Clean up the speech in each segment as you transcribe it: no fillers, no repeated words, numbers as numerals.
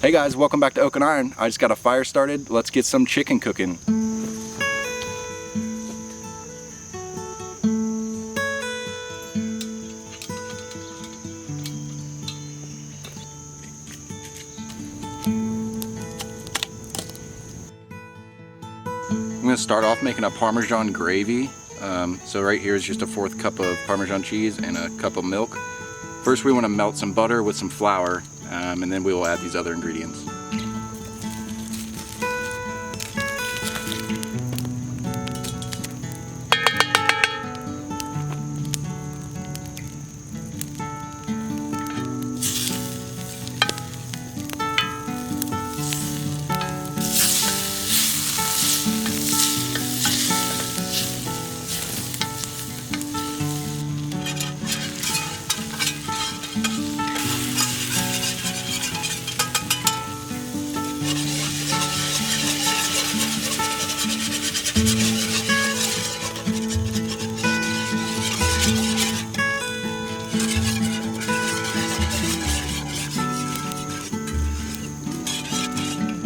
Hey guys, welcome back to Oak and Iron. I just got a fire started. Let's get some chicken cooking. I'm going to start off making a Parmesan gravy. So right here is just a 1/4 cup of Parmesan cheese and a cup of milk. First we want to melt some butter with some flour, and then we will add these other ingredients.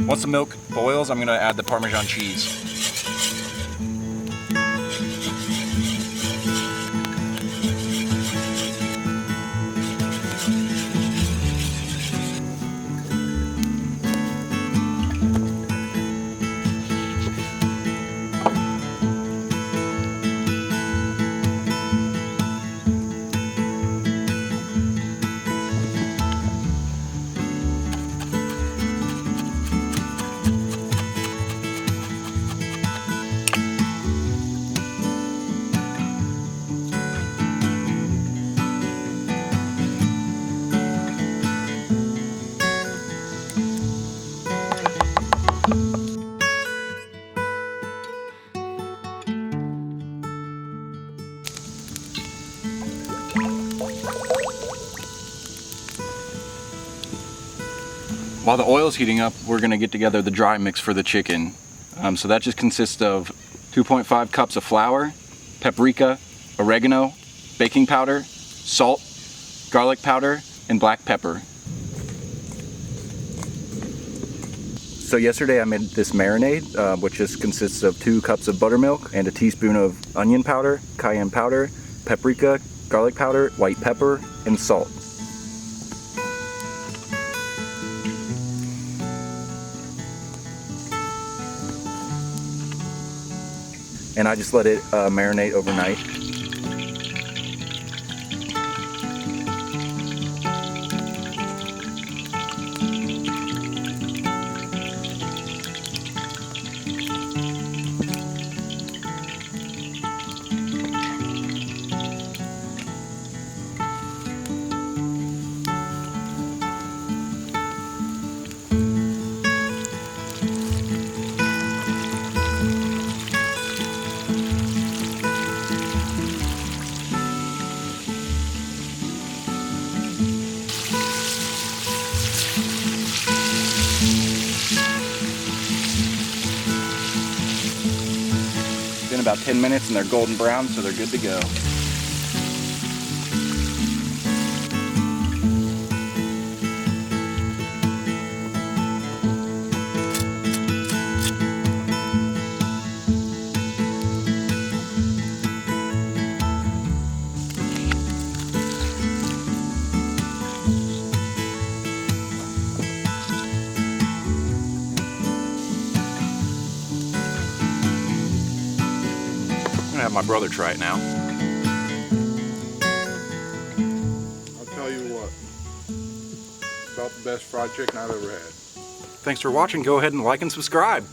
Once the milk boils, I'm going to add the Parmesan cheese. While the oil is heating up, we're going to get together the dry mix for the chicken. So that just consists of 2.5 cups of flour, paprika, oregano, baking powder, salt, garlic powder, and black pepper. So yesterday I made this marinade, which just consists of 2 cups of buttermilk and a teaspoon of onion powder, cayenne powder, paprika, garlic powder, white pepper, and salt. And I just let it marinate overnight. Been about 10 minutes and they're golden brown, so they're good to go. I'm gonna have my brother try it now. I'll tell you what, about the best fried chicken I've ever had. Thanks for watching. Go ahead and like and subscribe.